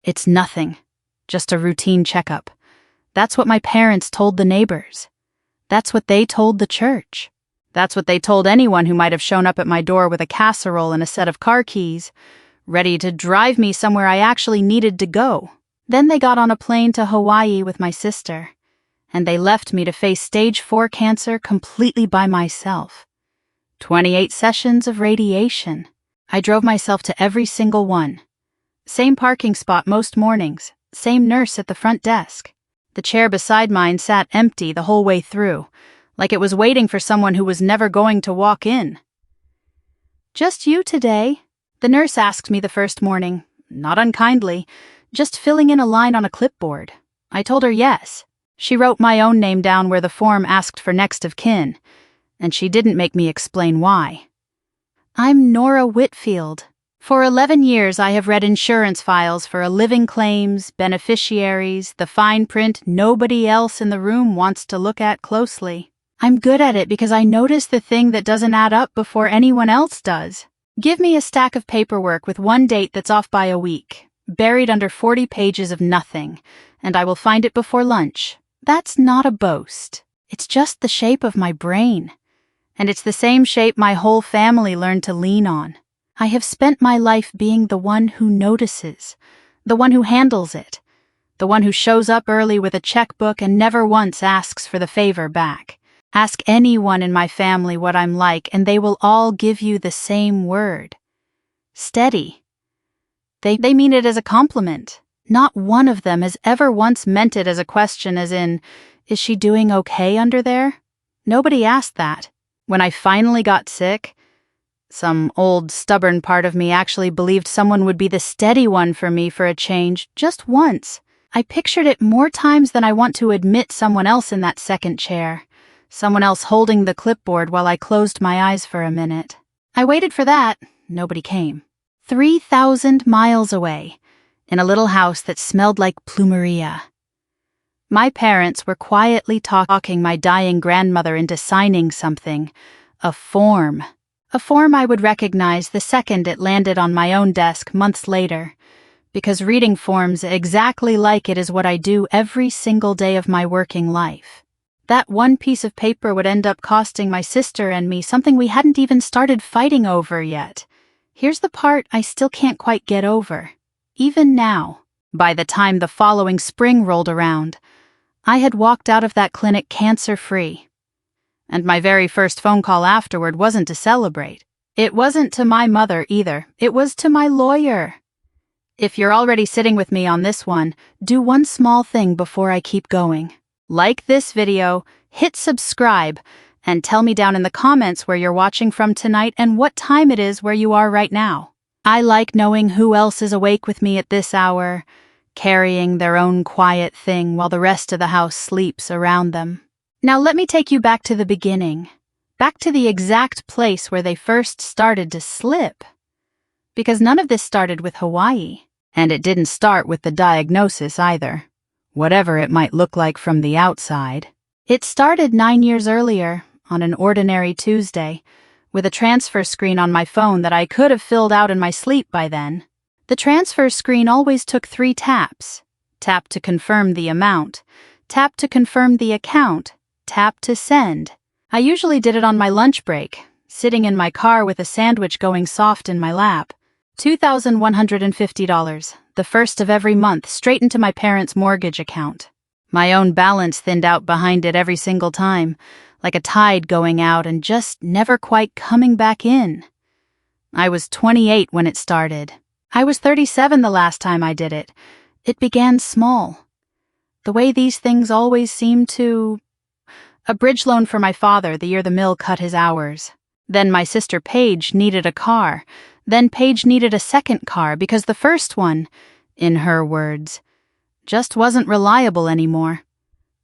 It's nothing. Just a routine checkup. That's what my parents told the neighbors. That's what they told the church. That's what they told anyone who might have shown up at my door with a casserole and a set of car keys, ready to drive me somewhere I actually needed to go. Then they got on a plane to Hawaii with my sister, and they left me to face stage 4 cancer completely by myself. 28 sessions of radiation. I drove myself to every single one. Same parking spot most mornings, same nurse at the front desk. The chair beside mine sat empty the whole way through, like it was waiting for someone who was never going to walk in. "Just you today?" the nurse asked me the first morning, not unkindly, just filling in a line on a clipboard. I told her yes. She wrote my own name down where the form asked for next of kin, and she didn't make me explain why. "I'm Nora Whitfield. For 11 years I have read insurance files for a living claims, beneficiaries, the fine print nobody else in the room wants to look at closely. I'm good at it because I notice the thing that doesn't add up before anyone else does. Give me a stack of paperwork with one date that's off by a week, buried under 40 pages of nothing, and I will find it before lunch. That's not a boast. It's just the shape of my brain. And it's the same shape my whole family learned to lean on. I have spent my life being the one who notices, the one who handles it, the one who shows up early with a checkbook and never once asks for the favor back. Ask anyone in my family what I'm like, and they will all give you the same word. Steady. They mean it as a compliment. Not one of them has ever once meant it as a question, as in, is she doing okay under there? Nobody asked that. When I finally got sick, some old, stubborn part of me actually believed someone would be the steady one for me for a change, just once. I pictured it more times than I want to admit someone else in that second chair. Someone else holding the clipboard while I closed my eyes for a minute. I waited for that. Nobody came. 3,000 miles away, in a little house that smelled like plumeria. My parents were quietly talking my dying grandmother into signing something, a form. A form I would recognize the second it landed on my own desk months later, because reading forms exactly like it is what I do every single day of my working life. That one piece of paper would end up costing my sister and me something we hadn't even started fighting over yet. Here's the part I still can't quite get over. Even now, by the time the following spring rolled around, I had walked out of that clinic cancer-free. And my very first phone call afterward wasn't to celebrate. It wasn't to my mother either. It was to my lawyer. If you're already sitting with me on this one, do one small thing before I keep going. Like this video, hit subscribe, and tell me down in the comments where you're watching from tonight and what time it is where you are right now. I like knowing who else is awake with me at this hour, carrying their own quiet thing while the rest of the house sleeps around them. Now let me take you back to the beginning, back to the exact place where they first started to slip. Because none of this started with Hawaii, and it didn't start with the diagnosis either, whatever it might look like from the outside. It started 9 years earlier, on an ordinary Tuesday, with a transfer screen on my phone that I could have filled out in my sleep by then. The transfer screen always took 3 taps. Tap to confirm the amount, tap to confirm the account, tap to send. I usually did it on my lunch break, sitting in my car with a sandwich going soft in my lap. $2,150, the first of every month, straight into my parents' mortgage account. My own balance thinned out behind it every single time, like a tide going out and just never quite coming back in. I was 28 when it started. I was 37 the last time I did it. It began small. The way these things always seem to... A bridge loan for my father the year the mill cut his hours. Then my sister Paige needed a car. Then Paige needed a second car because the first one, in her words, just wasn't reliable anymore.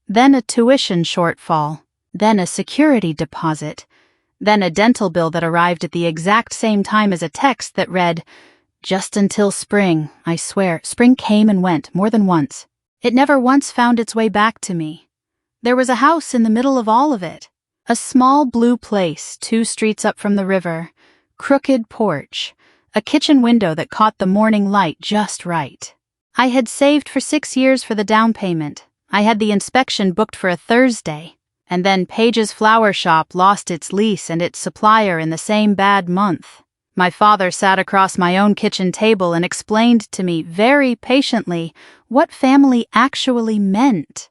Then a tuition shortfall. Then a security deposit. Then a dental bill that arrived at the exact same time as a text that read, "Just until spring, I swear." Spring came and went more than once. It never once found its way back to me. There was a house in the middle of all of it. A small blue place 2 streets up from the river. Crooked porch. A kitchen window that caught the morning light just right. I had saved for 6 years for the down payment. I had the inspection booked for a Thursday. And then Paige's flower shop lost its lease and its supplier in the same bad month. My father sat across my own kitchen table and explained to me very patiently what family actually meant.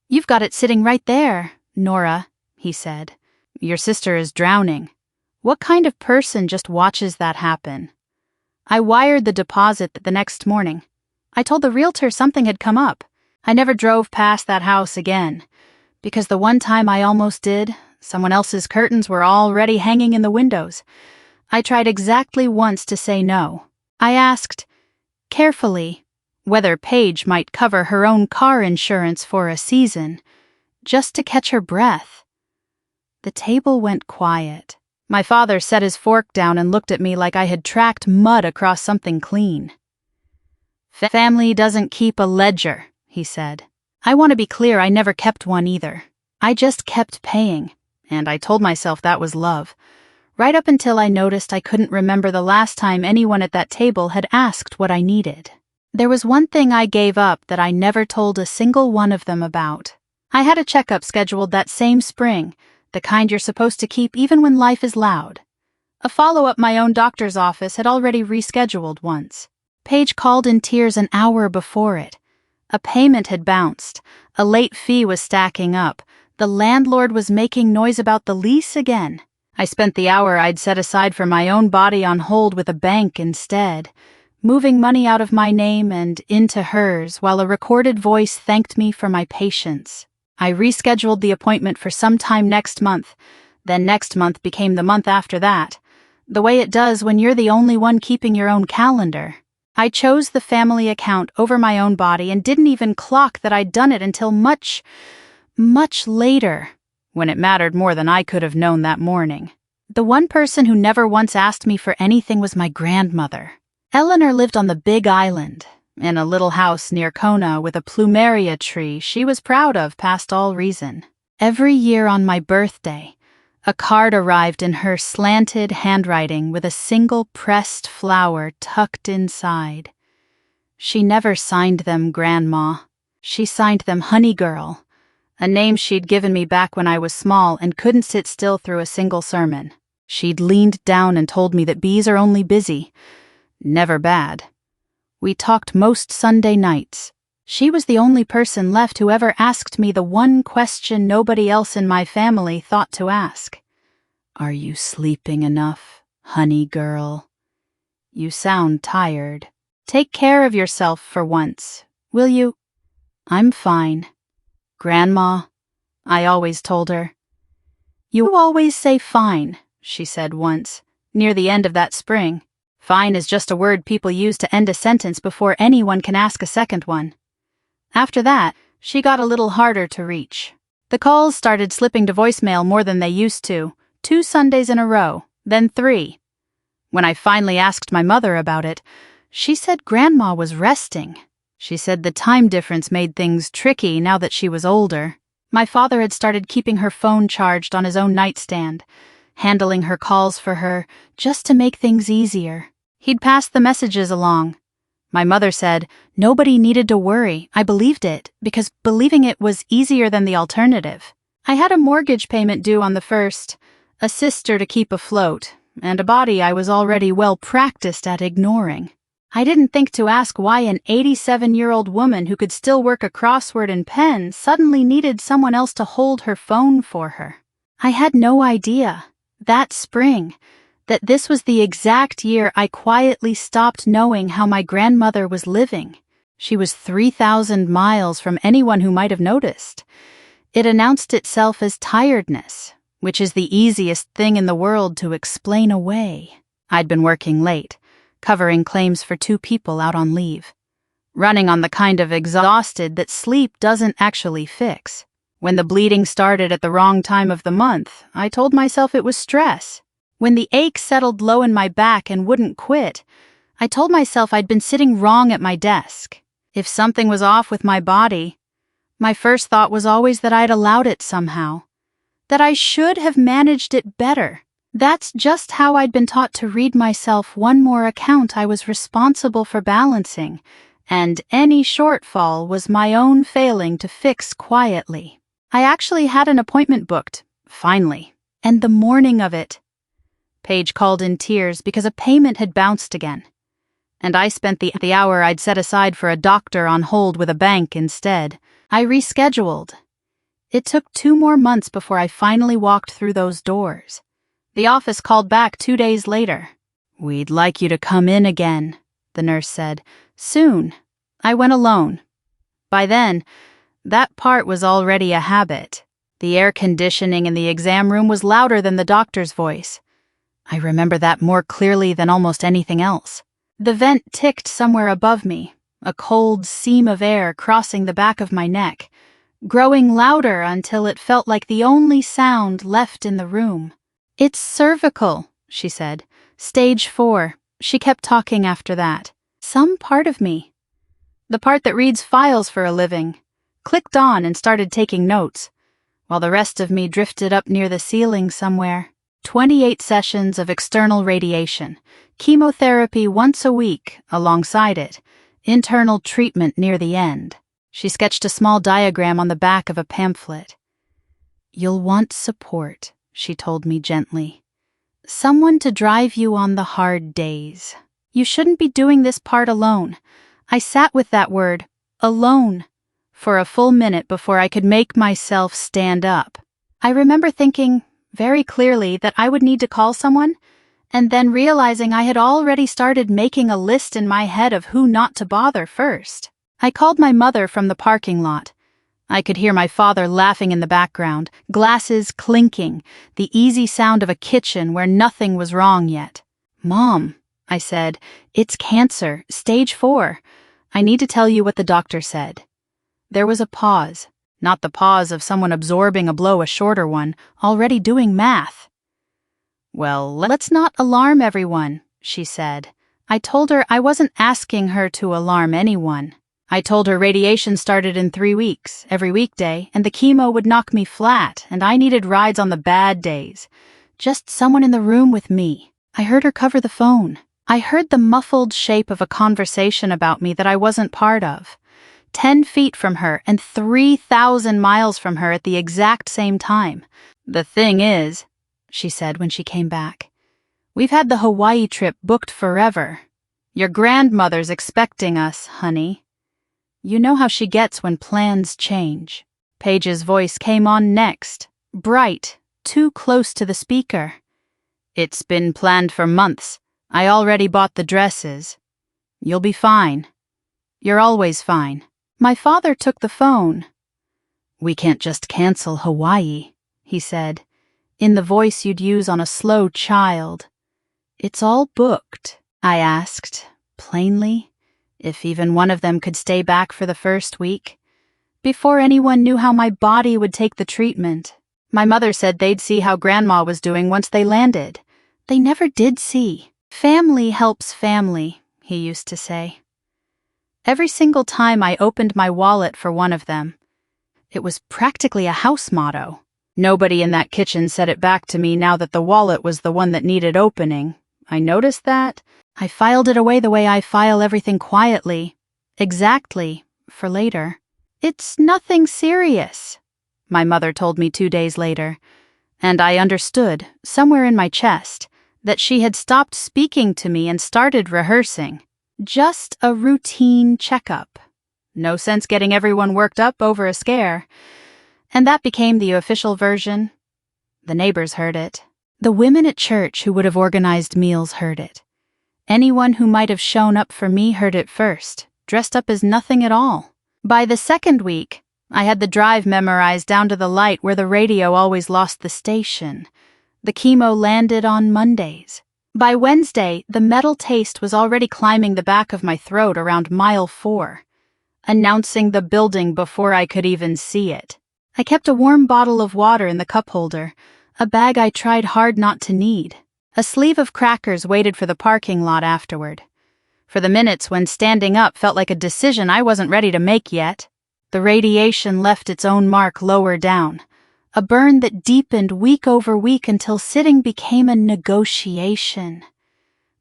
"You've got it sitting right there, Nora," he said. "Your sister is drowning. What kind of person just watches that happen?" I wired the deposit the next morning. I told the realtor something had come up. I never drove past that house again, because the one time I almost did, someone else's curtains were already hanging in the windows. I tried exactly once to say no. I asked, carefully, whether Paige might cover her own car insurance for a season, just to catch her breath. The table went quiet. My father set his fork down and looked at me like I had tracked mud across something clean. "Family doesn't keep a ledger," he said. I want to be clear, I never kept one either. I just kept paying, and I told myself that was love. Right up until I noticed I couldn't remember the last time anyone at that table had asked what I needed. There was one thing I gave up that I never told a single one of them about. I had a checkup scheduled that same spring, the kind you're supposed to keep even when life is loud. A follow-up my own doctor's office had already rescheduled once. Paige called in tears an hour before it. A payment had bounced. A late fee was stacking up. The landlord was making noise about the lease again. I spent the hour I'd set aside for my own body on hold with a bank instead, moving money out of my name and into hers while a recorded voice thanked me for my patience. I rescheduled the appointment for sometime next month. Then next month became the month after that, the way it does when you're the only one keeping your own calendar. I chose the family account over my own body and didn't even clock that I'd done it until much, much later, when it mattered more than I could have known that morning. The one person who never once asked me for anything was my grandmother. Eleanor lived on the Big Island, in a little house near Kona with a plumeria tree she was proud of past all reason. Every year on my birthday, a card arrived in her slanted handwriting with a single pressed flower tucked inside. She never signed them Grandma. She signed them Honey Girl, a name she'd given me back when I was small and couldn't sit still through a single sermon. She'd leaned down and told me that bees are only busy, never bad. We talked most Sunday nights. She was the only person left who ever asked me the one question nobody else in my family thought to ask. "Are you sleeping enough, honey girl? You sound tired. Take care of yourself for once, will you?" "I'm fine, Grandma," I always told her. "You always say fine," she said once, near the end of that spring. Fine is just a word people use to end a sentence before anyone can ask a second one. After that, she got a little harder to reach. The calls started slipping to voicemail more than they used to, 2 Sundays in a row, then 3. When I finally asked my mother about it, she said Grandma was resting. She said the time difference made things tricky now that she was older. My father had started keeping her phone charged on his own nightstand, handling her calls for her, just to make things easier. He'd passed the messages along. My mother said nobody needed to worry. I believed it, because believing it was easier than the alternative. I had a mortgage payment due on the 1st, a sister to keep afloat, and a body I was already well practiced at ignoring. I didn't think to ask why an 87-year-old woman who could still work a crossword and pen suddenly needed someone else to hold her phone for her. I had no idea, that spring, that this was the exact year I quietly stopped knowing how my grandmother was living. She was 3,000 miles from anyone who might have noticed. It announced itself as tiredness, which is the easiest thing in the world to explain away. I'd been working late, covering claims for 2 people out on leave, running on the kind of exhausted that sleep doesn't actually fix. When the bleeding started at the wrong time of the month, I told myself it was stress. When the ache settled low in my back and wouldn't quit, I told myself I'd been sitting wrong at my desk. If something was off with my body, my first thought was always that I'd allowed it somehow, that I should have managed it better. That's just how I'd been taught to read myself one more account I was responsible for balancing, And any shortfall was my own failing to fix quietly. I actually had an appointment booked, finally, and the morning of it, Paige called in tears because a payment had bounced again. And I spent the hour I'd set aside for a doctor on hold with a bank instead. I rescheduled. It took 2 more months before I finally walked through those doors. The office called back 2 days later. "We'd like you to come in again," the nurse said. "Soon." I went alone. By then, that part was already a habit. The air conditioning in the exam room was louder than the doctor's voice. I remember that more clearly than almost anything else. The vent ticked somewhere above me, a cold seam of air crossing the back of my neck, growing louder until it felt like the only sound left in the room. "It's cervical," she said. "Stage 4. She kept talking after that. Some part of me, the part that reads files for a living, clicked on and started taking notes, while the rest of me drifted up near the ceiling somewhere. 28 sessions of external radiation, chemotherapy once a week alongside it, internal treatment near the end. She sketched a small diagram on the back of a pamphlet. "You'll want support," she told me gently. "Someone to drive you on the hard days. You shouldn't be doing this part alone." I sat with that word, alone, for a full minute before I could make myself stand up. I remember thinking very clearly that I would need to call someone, and then realizing I had already started making a list in my head of who not to bother first. I called my mother from the parking lot. I could hear my father laughing in the background, glasses clinking, the easy sound of a kitchen where nothing was wrong yet. "Mom," I said, "it's cancer, stage 4. I need to tell you what the doctor said." There was a pause. Not the pause of someone absorbing a blow, a shorter one, already doing math. "Well, let's not alarm everyone," she said. I told her I wasn't asking her to alarm anyone. I told her radiation started in 3 weeks, every weekday, and the chemo would knock me flat, and I needed rides on the bad days. Just someone in the room with me. I heard her cover the phone. I heard the muffled shape of a conversation about me that I wasn't part of. 10 feet from her and 3,000 miles from her at the exact same time. "The thing is," she said when she came back, "we've had the Hawaii trip booked forever. Your grandmother's expecting us, honey. You know how she gets when plans change." Paige's voice came on next, bright, too close to the speaker. "It's been planned for months. I already bought the dresses. You'll be fine. You're always fine." My father took the phone. "We can't just cancel Hawaii," he said, in the voice you'd use on a slow child. "It's all booked." I asked, plainly, if even one of them could stay back for the first week, before anyone knew how my body would take the treatment. My mother said they'd see how Grandma was doing once they landed. They never did see. "Family helps family," he used to say. Every single time I opened my wallet for one of them, it was practically a house motto. Nobody in that kitchen said it back to me now that the wallet was the one that needed opening. I noticed that. I filed it away the way I file everything quietly. Exactly, for later. "It's nothing serious," my mother told me 2 days later, and I understood, somewhere in my chest, that she had stopped speaking to me and started rehearsing. Just a routine checkup. No sense getting everyone worked up over a scare. And that became the official version. The neighbors heard it. The women at church who would have organized meals heard it. Anyone who might have shown up for me heard it first, dressed up as nothing at all. By the second week, I had the drive memorized down to the light where the radio always lost the station. The chemo landed on Mondays. By Wednesday, the metal taste was already climbing the back of my throat around mile 4, announcing the building before I could even see it. I kept a warm bottle of water in the cup holder, a bag I tried hard not to need. A sleeve of crackers waited for the parking lot afterward. For the minutes when standing up felt like a decision I wasn't ready to make yet, the radiation left its own mark lower down. A burn that deepened week over week until sitting became a negotiation.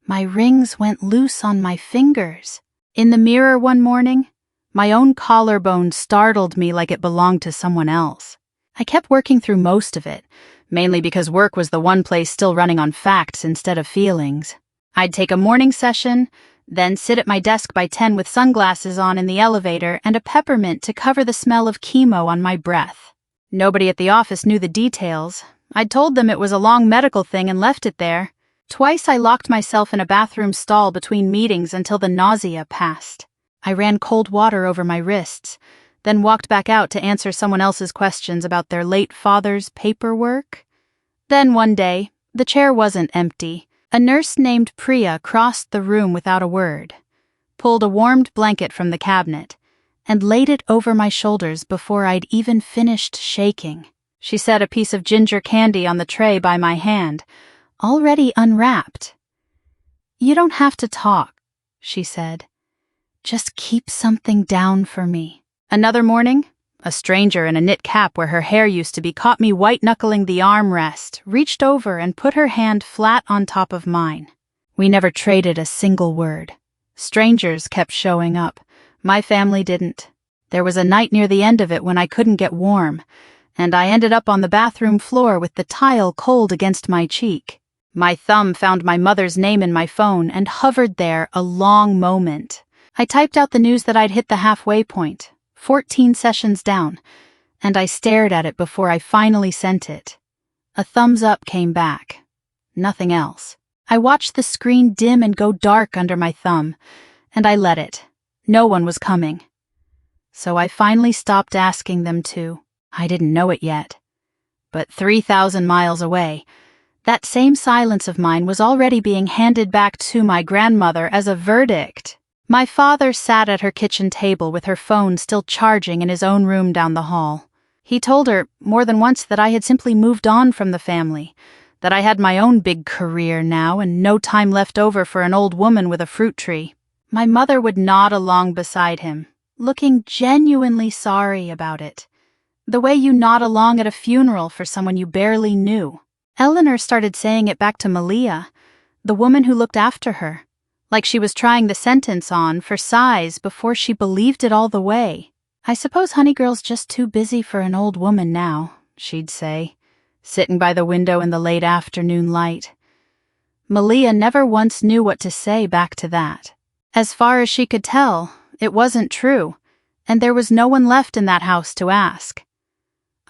My rings went loose on my fingers. In the mirror one morning, my own collarbone startled me like it belonged to someone else. I kept working through most of it, mainly because work was the one place still running on facts instead of feelings. I'd take a morning session, then sit at my desk by 10 with sunglasses on in the elevator and a peppermint to cover the smell of chemo on my breath. Nobody at the office knew the details. I'd told them it was a long medical thing and left it there. Twice I locked myself in a bathroom stall between meetings until the nausea passed. I ran cold water over my wrists, then walked back out to answer someone else's questions about their late father's paperwork. Then one day, the chair wasn't empty. A nurse named Priya crossed the room without a word, pulled a warmed blanket from the cabinet, and laid it over my shoulders before I'd even finished shaking. She set a piece of ginger candy on the tray by my hand, already unwrapped. "You don't have to talk," she said. "Just keep something down for me." Another morning, a stranger in a knit cap where her hair used to be caught me white-knuckling the armrest, reached over and put her hand flat on top of mine. We never traded a single word. Strangers kept showing up. My family didn't. There was a night near the end of it when I couldn't get warm, and I ended up on the bathroom floor with the tile cold against my cheek. My thumb found my mother's name in my phone and hovered there a long moment. I typed out the news that I'd hit the halfway point, 14 sessions down, and I stared at it before I finally sent it. A thumbs up came back. Nothing else. I watched the screen dim and go dark under my thumb, and I let it. No one was coming. So I finally stopped asking them to. I didn't know it yet. But 3,000 miles away, that same silence of mine was already being handed back to my grandmother as a verdict. My father sat at her kitchen table with her phone still charging in his own room down the hall. He told her more than once that I had simply moved on from the family, that I had my own big career now and no time left over for an old woman with a fruit tree. My mother would nod along beside him, looking genuinely sorry about it, the way you nod along at a funeral for someone you barely knew. Eleanor started saying it back to Malia, the woman who looked after her, like she was trying the sentence on for size before she believed it all the way. "I suppose Honeygirl's just too busy for an old woman now," she'd say, sitting by the window in the late afternoon light. Malia never once knew what to say back to that. As far as she could tell, it wasn't true, and there was no one left in that house to ask.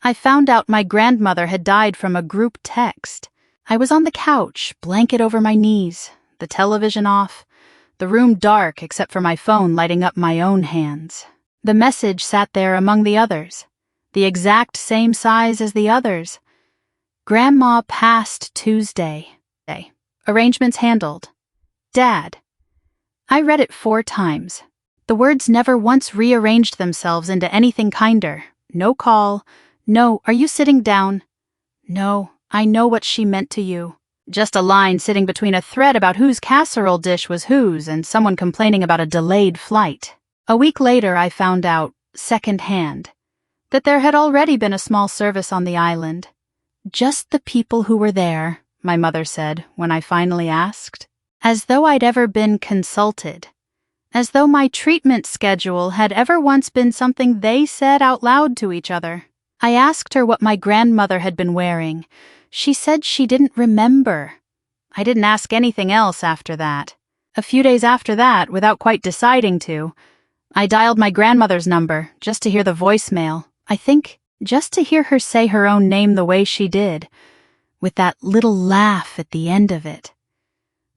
I found out my grandmother had died from a group text. I was on the couch, blanket over my knees, the television off, the room dark except for my phone lighting up my own hands. The message sat there among the others, the exact same size as the others. "Grandma passed Tuesday. Arrangements handled. Dad." I read it 4 times. The words never once rearranged themselves into anything kinder. No call. No, "Are you sitting down?" No, "I know what she meant to you." Just a line sitting between a thread about whose casserole dish was whose and someone complaining about a delayed flight. A week later I found out, secondhand, that there had already been a small service on the island. "Just the people who were there," my mother said when I finally asked. As though I'd ever been consulted. As though my treatment schedule had ever once been something they said out loud to each other. I asked her what my grandmother had been wearing. She said she didn't remember. I didn't ask anything else after that. A few days after that, without quite deciding to, I dialed my grandmother's number just to hear the voicemail. I think just to hear her say her own name the way she did, with that little laugh at the end of it.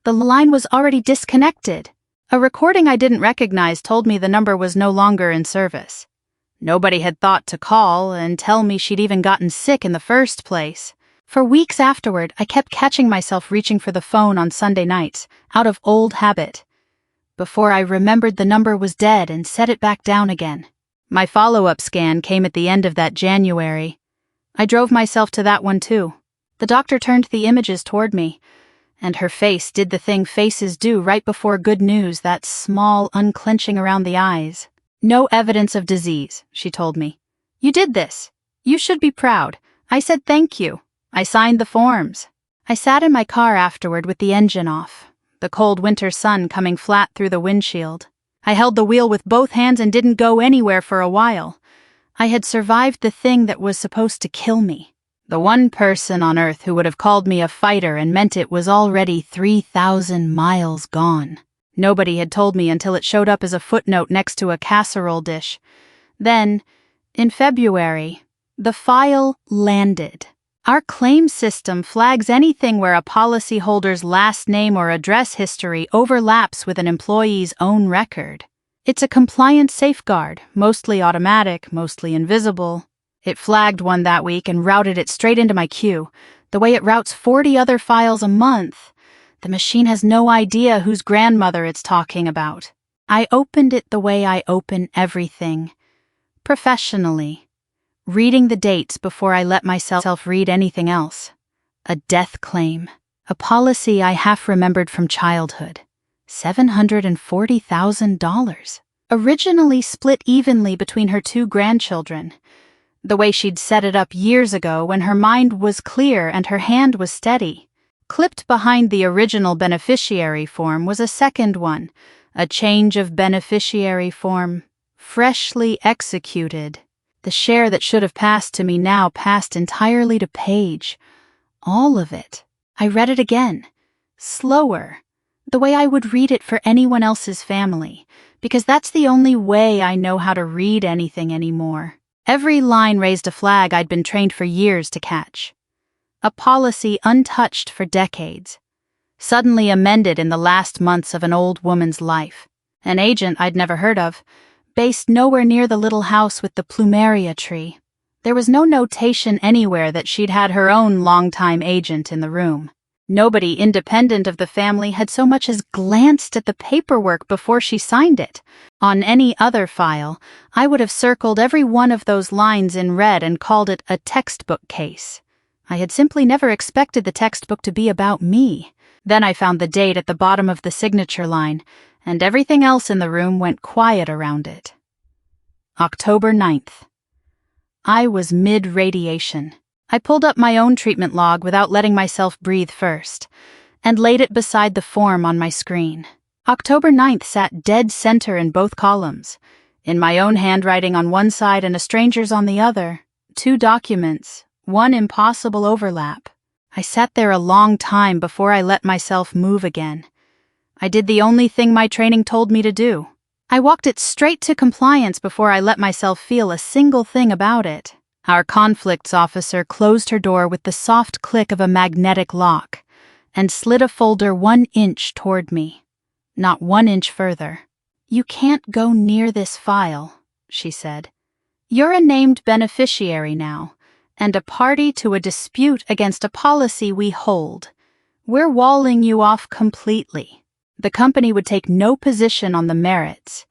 The line was already disconnected. A recording I didn't recognize told me the number was no longer in service. Nobody had thought to call and tell me she'd even gotten sick in the first place. For weeks afterward, I kept catching myself reaching for the phone on Sunday nights, out of old habit. Before I remembered the number was dead and set it back down again. My follow-up scan came at the end of that January. I drove myself to that one too. The doctor turned the images toward me, and her face did the thing faces do right before good news, that small unclenching around the eyes. "No evidence of disease," she told me. "You did this. You should be proud. I said thank you. I signed the forms." I sat in my car afterward with the engine off, the cold winter sun coming flat through the windshield. I held the wheel with both hands and didn't go anywhere for a while. I had survived the thing that was supposed to kill me. The one person on Earth who would have called me a fighter and meant it was already 3,000 miles gone. Nobody had told me until it showed up as a footnote next to a casserole dish. Then, in February, the file landed. Our claim system flags anything where a policyholder's last name or address history overlaps with an employee's own record. It's a compliance safeguard, mostly automatic, mostly invisible. It flagged one that week and routed it straight into my queue, the way it routes 40 other files a month. The machine has no idea whose grandmother it's talking about. I opened it the way I open everything, professionally, reading the dates before I let myself read anything else. A death claim, a policy I half remembered from childhood. $740,000. Originally split evenly between her 2 grandchildren. The way she'd set it up years ago when her mind was clear and her hand was steady. Clipped behind the original beneficiary form was a second one, a change of beneficiary form, freshly executed. The share that should have passed to me now passed entirely to Paige. All of it. I read it again, slower, the way I would read it for anyone else's family, because that's the only way I know how to read anything anymore. Every line raised a flag I'd been trained for years to catch. A policy untouched for decades, suddenly amended in the last months of an old woman's life. An agent I'd never heard of, based nowhere near the little house with the plumeria tree. There was no notation anywhere that she'd had her own longtime agent in the room. Nobody independent of the family had so much as glanced at the paperwork before she signed it. On any other file, I would have circled every one of those lines in red and called it a textbook case. I had simply never expected the textbook to be about me. Then I found the date at the bottom of the signature line, and everything else in the room went quiet around it. October 9th. I was mid-radiation. I pulled up my own treatment log without letting myself breathe first, and laid it beside the form on my screen. October 9th sat dead center in both columns, in my own handwriting on one side and a stranger's on the other. 2 documents, one impossible overlap. I sat there a long time before I let myself move again. I did the only thing my training told me to do. I walked it straight to compliance before I let myself feel a single thing about it. Our conflicts officer closed her door with the soft click of a magnetic lock and slid a folder 1 inch toward me, not 1 inch further. "You can't go near this file," she said. "You're a named beneficiary now, and a party to a dispute against a policy we hold. We're walling you off completely. The company would take no position on the merits.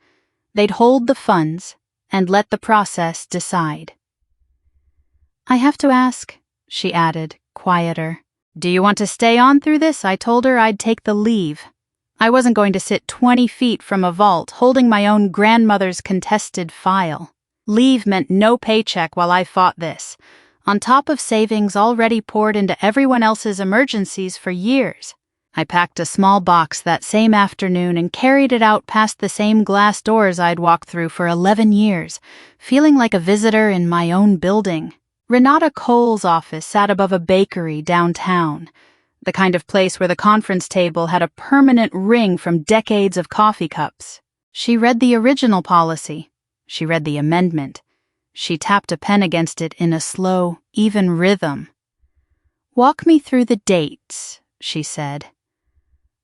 They'd hold the funds and let the process decide." "I have to ask," she added, quieter. "Do you want to stay on through this?" I told her I'd take the leave. I wasn't going to sit 20 feet from a vault holding my own grandmother's contested file. Leave meant no paycheck while I fought this, on top of savings already poured into everyone else's emergencies for years. I packed a small box that same afternoon and carried it out past the same glass doors I'd walked through for 11 years, feeling like a visitor in my own building. Renata Cole's office sat above a bakery downtown, the kind of place where the conference table had a permanent ring from decades of coffee cups. She read the original policy. She read the amendment. She tapped a pen against it in a slow, even rhythm. "Walk me through the dates," she said.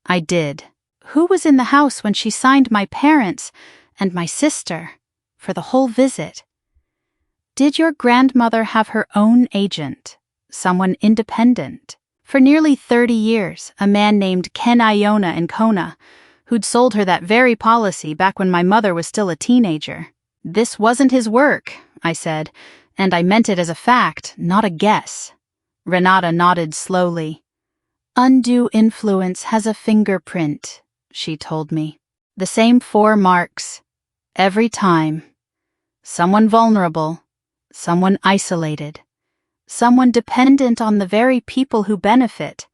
I did. Who was in the house when she signed my parents and my sister for the whole visit? Did your grandmother have her own agent, someone independent? For nearly 30 years, a man named Ken Iona in Kona, who'd sold her that very policy back when my mother was still a teenager. This wasn't his work, I said, and I meant it as a fact, not a guess. Renata nodded slowly. "Undue influence has a fingerprint," she told me. "The same 4 marks. Every time. Someone vulnerable. Someone isolated. Someone dependent on the very people who benefit.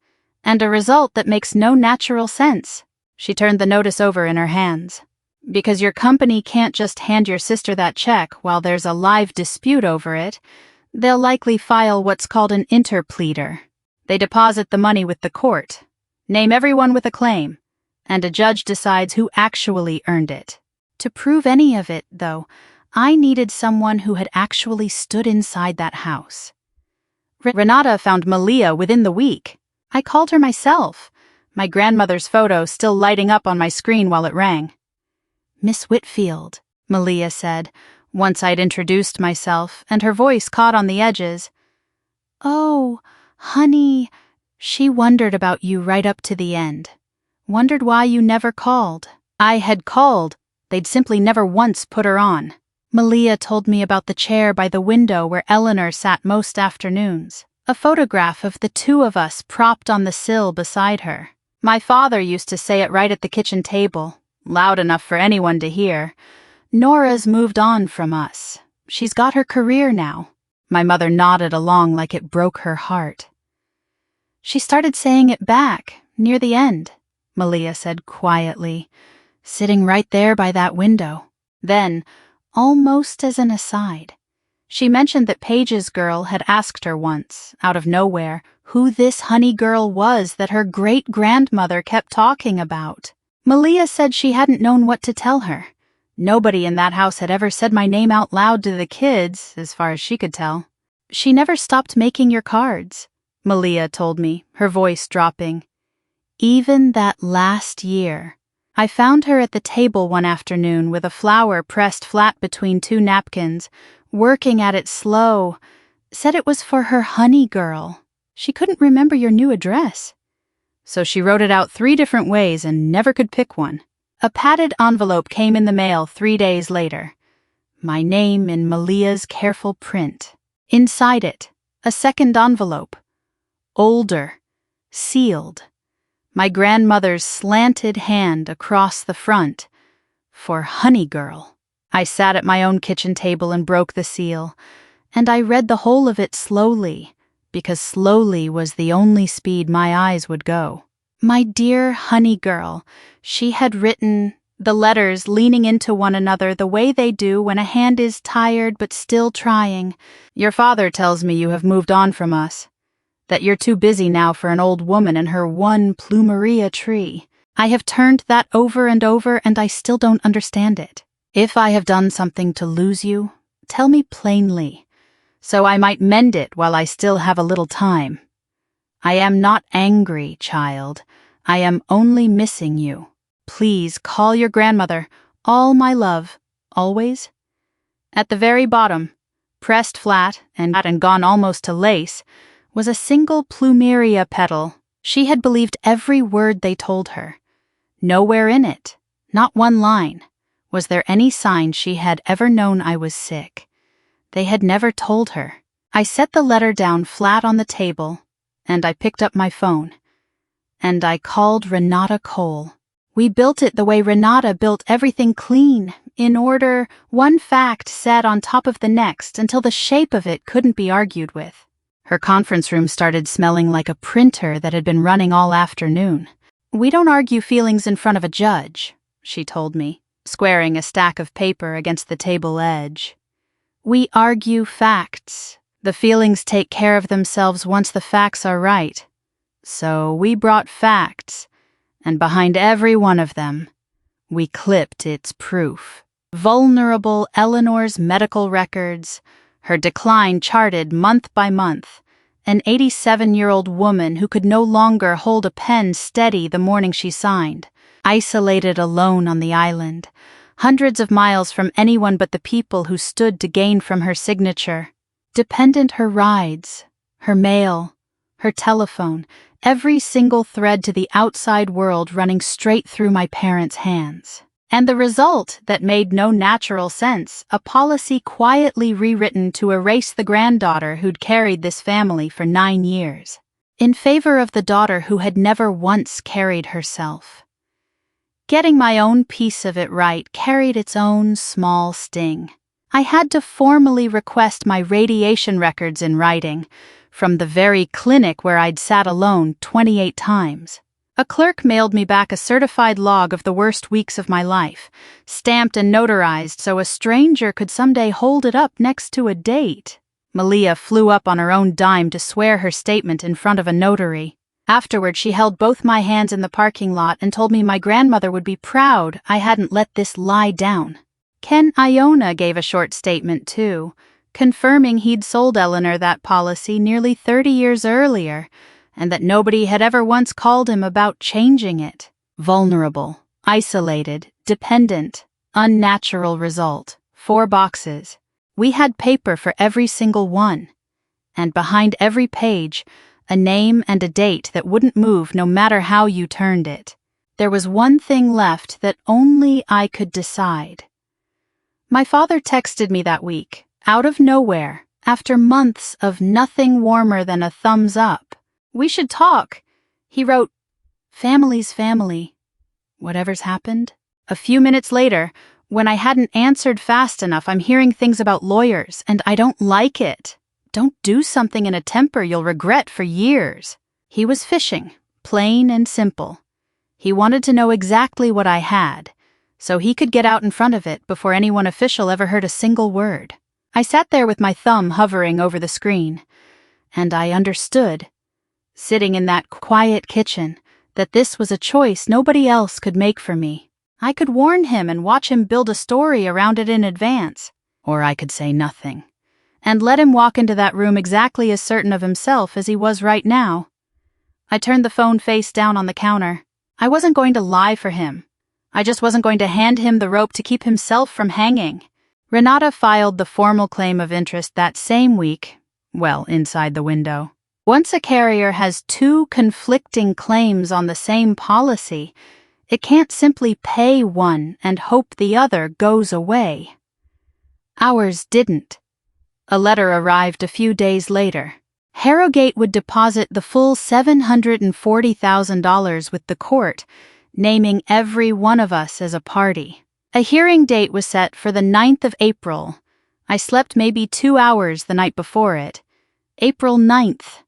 And a result that makes no natural sense." She turned the notice over in her hands. Because your company can't just hand your sister that check while there's a live dispute over it. They'll likely file what's called an interpleader. They deposit the money with the court, name everyone with a claim, and a judge decides who actually earned it. To prove any of it, though, I needed someone who had actually stood inside that house. Renata found Malia within the week. I called her myself, my grandmother's photo still lighting up on my screen while it rang. "Miss Whitfield," Malia said, once I'd introduced myself, and her voice caught on the edges. "Oh, honey," she wondered about you right up to the end. Wondered why you never called. I had called, they'd simply never once put her on. Malia told me about the chair by the window where Eleanor sat most afternoons, a photograph of the two of us propped on the sill beside her. My father used to say it right at the kitchen table, loud enough for anyone to hear. "Nora's moved on from us. She's got her career now." My mother nodded along like it broke her heart. "She started saying it back, near the end," Malia said quietly, sitting right there by that window. Then, almost as an aside, she mentioned that Paige's girl had asked her once, out of nowhere, who this honey girl was that her great-grandmother kept talking about. Malia said she hadn't known what to tell her. Nobody in that house had ever said my name out loud to the kids, as far as she could tell. "She never stopped making your cards," Malia told me, her voice dropping. "Even that last year. I found her at the table one afternoon with a flower pressed flat between two napkins, working at it slow. Said it was for her honey girl. She couldn't remember your new address. So she wrote it out 3 different ways and never could pick one. A padded envelope came in the mail 3 days later. My name in Malia's careful print. Inside it, a second envelope. Older. Sealed. My grandmother's slanted hand across the front. For Honey Girl. I sat at my own kitchen table and broke the seal, and I read the whole of it slowly, because slowly was the only speed my eyes would go. My dear Honey Girl, she had written, the letters leaning into one another the way they do when a hand is tired but still trying. "Your father tells me you have moved on from us. That you're too busy now for an old woman and her one plumeria tree. I have turned that over and over and I still don't understand it. If I have done something to lose you, tell me plainly, so I might mend it while I still have a little time. I am not angry, child. I am only missing you. Please call your grandmother. All my love. Always." At the very bottom, pressed flat and gone almost to lace, was a single plumeria petal. She had believed every word they told her. Nowhere in it, not one line, was there any sign she had ever known I was sick. They had never told her. I set the letter down flat on the table, and I picked up my phone. And I called Renata Cole. We built it the way Renata built everything, clean, in order, one fact said on top of the next until the shape of it couldn't be argued with. Her conference room started smelling like a printer that had been running all afternoon. "We don't argue feelings in front of a judge," she told me, squaring a stack of paper against the table edge. "We argue facts. The feelings take care of themselves once the facts are right. So we brought facts, and behind every one of them, we clipped its proof. Vulnerable Eleanor's medical records, her decline charted month by month, an 87-year-old woman who could no longer hold a pen steady the morning she signed, isolated alone on the island, hundreds of miles from anyone but the people who stood to gain from her signature. Dependent her rides, her mail, her telephone, every single thread to the outside world running straight through my parents' hands. And the result that made no natural sense, a policy quietly rewritten to erase the granddaughter who'd carried this family for 9 years, in favor of the daughter who had never once carried herself. Getting my own piece of it right carried its own small sting. I had to formally request my radiation records in writing, from the very clinic where I'd sat alone 28 times. A clerk mailed me back a certified log of the worst weeks of my life, stamped and notarized so a stranger could someday hold it up next to a date. Malia flew up on her own dime to swear her statement in front of a notary. Afterward, she held both my hands in the parking lot and told me my grandmother would be proud I hadn't let this lie down. Ken Iona gave a short statement, too, confirming he'd sold Eleanor that policy nearly 30 years earlier, and that nobody had ever once called him about changing it. Vulnerable, isolated, dependent, unnatural result. 4 boxes. We had paper for every single one. And behind every page, a name and a date that wouldn't move no matter how you turned it. There was one thing left that only I could decide. My father texted me that week, out of nowhere, after months of nothing warmer than a thumbs up. "We should talk." He wrote, "Family's family. Whatever's happened." A few minutes later, when I hadn't answered fast enough, I'm hearing things about lawyers, and I don't like it. Don't do something in a temper you'll regret for years. He was fishing, plain and simple. He wanted to know exactly what I had, so he could get out in front of it before anyone official ever heard a single word. I sat there with my thumb hovering over the screen, and I understood, sitting in that quiet kitchen, that this was a choice nobody else could make for me. I could warn him and watch him build a story around it in advance, or I could say nothing, and let him walk into that room exactly as certain of himself as he was right now. I turned the phone face down on the counter. I wasn't going to lie for him. I just wasn't going to hand him the rope to keep himself from hanging. Renata filed the formal claim of interest that same week, well, inside the window. Once a carrier has 2 conflicting claims on the same policy, it can't simply pay one and hope the other goes away. Ours didn't. A letter arrived a few days later. Harrogate would deposit the full $740,000 with the court, naming every one of us as a party. A hearing date was set for the 9th of April. I slept maybe 2 hours the night before it. April 9th.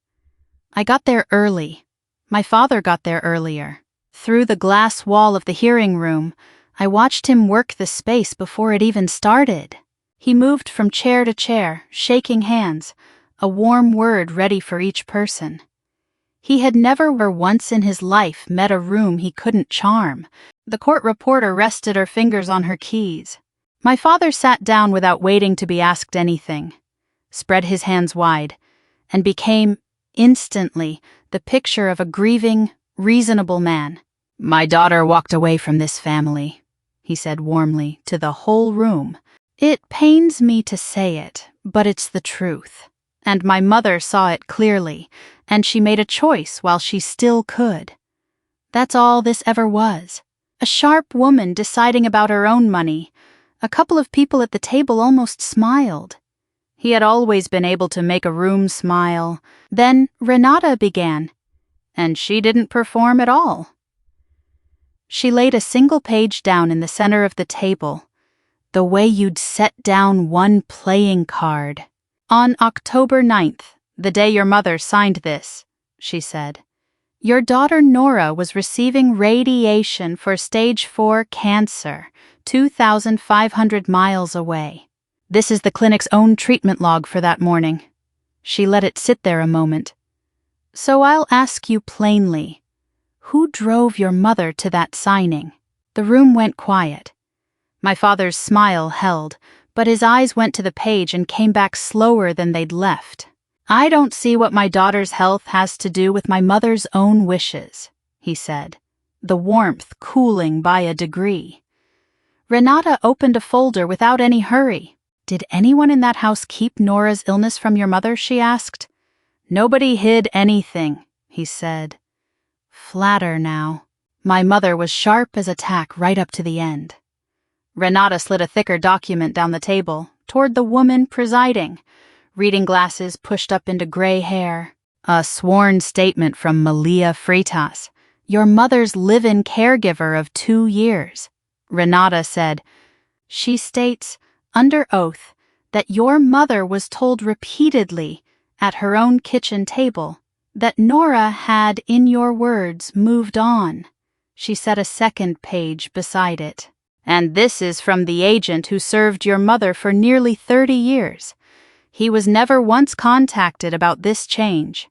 I got there early. My father got there earlier. Through the glass wall of the hearing room, I watched him work the space before it even started. He moved from chair to chair, shaking hands, a warm word ready for each person. He had never once in his life met a room he couldn't charm. The court reporter rested her fingers on her keys. My father sat down without waiting to be asked anything, spread his hands wide, and became, instantly, the picture of a grieving, reasonable man. "My daughter walked away from this family," he said warmly to the whole room. "It pains me to say it, but it's the truth. And my mother saw it clearly, and she made a choice while she still could. That's all this ever was. A sharp woman deciding about her own money. A couple of people at the table almost smiled. He had always been able to make a room smile. Then Renata began, and she didn't perform at all." She laid a single page down in the center of the table, the way you'd set down one playing card. "On October 9th, the day your mother signed this," she said, "your daughter Nora was receiving radiation for stage 4 cancer, 2,500 miles away. This is the clinic's own treatment log for that morning." She let it sit there a moment. "So I'll ask you plainly, who drove your mother to that signing?" The room went quiet. My father's smile held, but his eyes went to the page and came back slower than they'd left. "I don't see what my daughter's health has to do with my mother's own wishes," he said, the warmth cooling by a degree. Renata opened a folder without any hurry. "Did anyone in that house keep Nora's illness from your mother?" she asked. "Nobody hid anything," he said. Flatter now. My mother was sharp as a tack right up to the end. Renata slid a thicker document down the table, toward the woman presiding, reading glasses pushed up into gray hair. "A sworn statement from Malia Freitas, your mother's live-in caregiver of 2 years. Renata said, she states, under oath, that your mother was told repeatedly, at her own kitchen table, That Nora had, in your words, moved on. She set a second page beside it. And this is from the agent who served your mother for nearly 30 years. He was never once contacted about this change.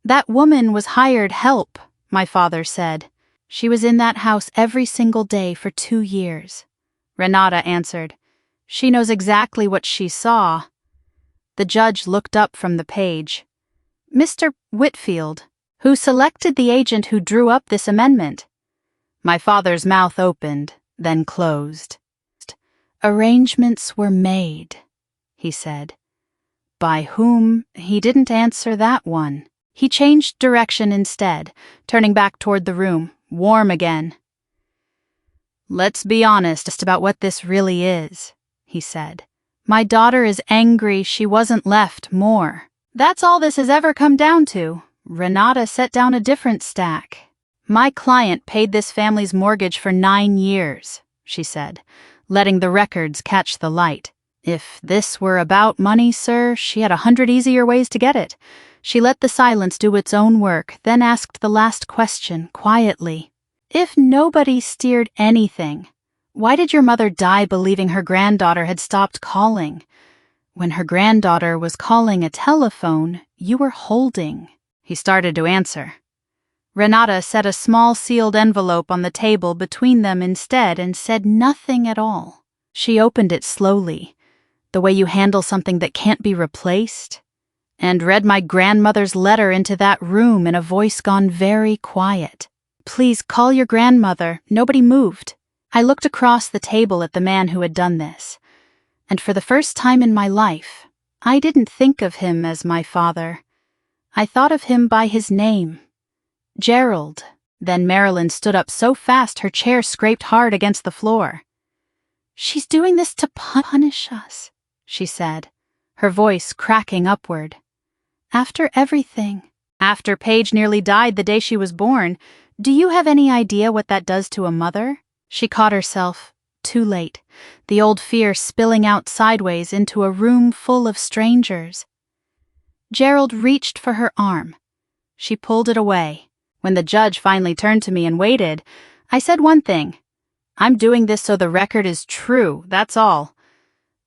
That woman was hired help, my father said. She was in that house every single day for 2 years. Renata answered. She knows exactly what she saw. The judge looked up from the page. Mr. Whitfield, who selected the agent who drew up this amendment? My father's mouth opened, then closed. Arrangements were made, he said. By whom? He didn't answer that one. He changed direction instead, turning back toward the room, warm again. Let's be honest about what this really is, he said. My daughter is angry she wasn't left more. That's all this has ever come down to. Renata set down a different stack. My client paid this family's mortgage for 9 years, she said, letting the records catch the light. If this were about money, sir, she had 100 easier ways to get it. She let the silence do its own work, then asked the last question, quietly. If nobody steered anything, why did your mother die believing her granddaughter had stopped calling? When her granddaughter was calling a telephone, you were holding. He started to answer. Renata set a small sealed envelope on the table between them instead and said nothing at all. She opened it slowly, the way you handle something that can't be replaced, and read my grandmother's letter into that room in a voice gone very quiet. Please call your grandmother. Nobody moved. I looked across the table at the man who had done this, and for the first time in my life, I didn't think of him as my father. I thought of him by his name. Gerald. Then Marilyn stood up so fast her chair scraped hard against the floor. She's doing this to punish us, she said, her voice cracking upward. After everything, after Paige nearly died the day she was born, do you have any idea what that does to a mother? She caught herself, too late, the old fear spilling out sideways into a room full of strangers. Gerald reached for her arm. She pulled it away. When the judge finally turned to me and waited, I said one thing. I'm doing this so the record is true, that's all.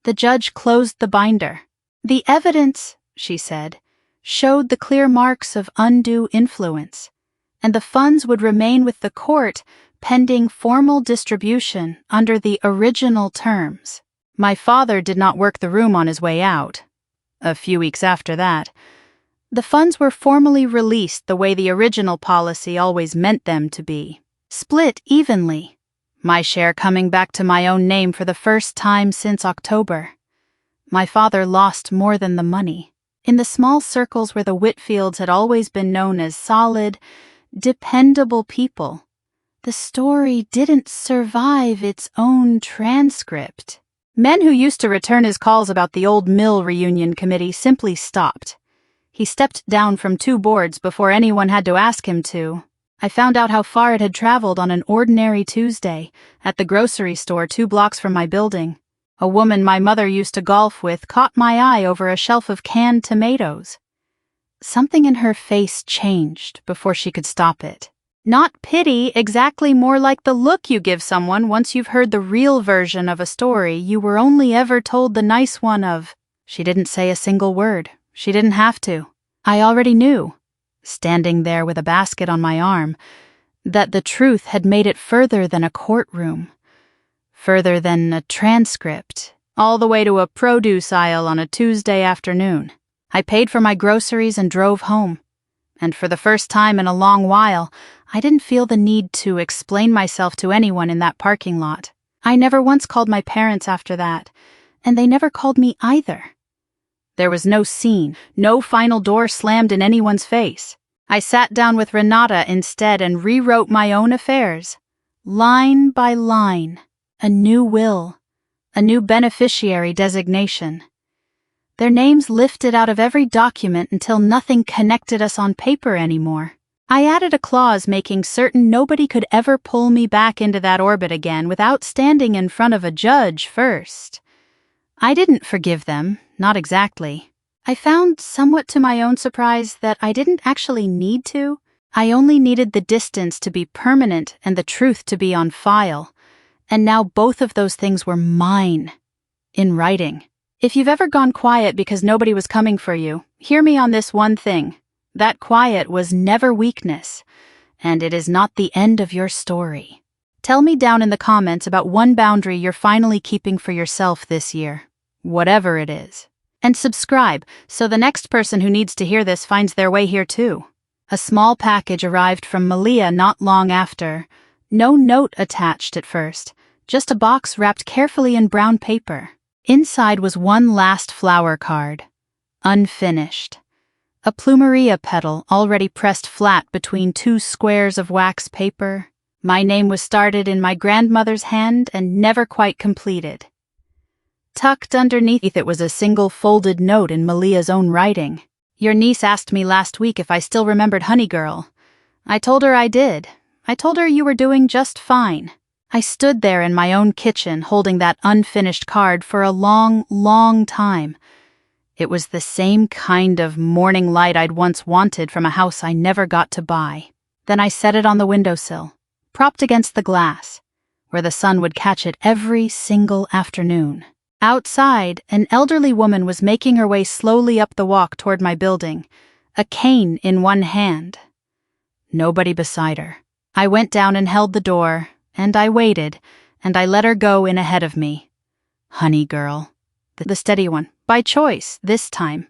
The judge closed the binder. The evidence, she said, showed the clear marks of undue influence, and the funds would remain with the court pending formal distribution under the original terms. My father did not work the room on his way out. A few weeks after that, the funds were formally released the way the original policy always meant them to be, split evenly, my share coming back to my own name for the first time since October. My father lost more than the money. In the small circles where the Whitfields had always been known as solid, dependable people, the story didn't survive its own transcript. Men who used to return his calls about the old mill reunion committee simply stopped. He stepped down from 2 boards before anyone had to ask him to. I found out how far it had traveled on an ordinary Tuesday at the grocery store 2 blocks from my building. A woman my mother used to golf with caught my eye over a shelf of canned tomatoes. Something in her face changed before she could stop it. Not pity, exactly more like the look you give someone once you've heard the real version of a story you were only ever told the nice one of. She didn't say a single word. She didn't have to. I already knew, standing there with a basket on my arm, that the truth had made it further than a courtroom, further than a transcript, all the way to a produce aisle on a Tuesday afternoon. I paid for my groceries and drove home, and for the first time in a long while, I didn't feel the need to explain myself to anyone in that parking lot. I never once called my parents after that, and they never called me either. There was no scene, no final door slammed in anyone's face. I sat down with Renata instead and rewrote my own affairs, line by line, a new will, a new beneficiary designation. Their names lifted out of every document until nothing connected us on paper anymore. I added a clause making certain nobody could ever pull me back into that orbit again without standing in front of a judge first. I didn't forgive them, not exactly. I found, somewhat to my own surprise, that I didn't actually need to. I only needed the distance to be permanent and the truth to be on file. And now both of those things were mine, in writing. If you've ever gone quiet because nobody was coming for you, hear me on this one thing. That quiet was never weakness, and it is not the end of your story. Tell me down in the comments about one boundary you're finally keeping for yourself this year, whatever it is. And subscribe so the next person who needs to hear this finds their way here too. A small package arrived from Malia not long after. No note attached at first, just a box wrapped carefully in brown paper. Inside was one last flower card, unfinished. A plumeria petal already pressed flat between two squares of wax paper. My name was started in my grandmother's hand and never quite completed. Tucked underneath it was a single folded note in Malia's own writing. Your niece asked me last week if I still remembered Honey Girl. I told her I did. I told her you were doing just fine. I stood there in my own kitchen holding that unfinished card for a long, long time. It was the same kind of morning light I'd once wanted from a house I never got to buy. Then I set it on the windowsill, propped against the glass, where the sun would catch it every single afternoon. Outside, an elderly woman was making her way slowly up the walk toward my building, a cane in one hand. Nobody beside her. I went down and held the door, and I waited, and I let her go in ahead of me. Honey Girl. The steady one, by choice, this time.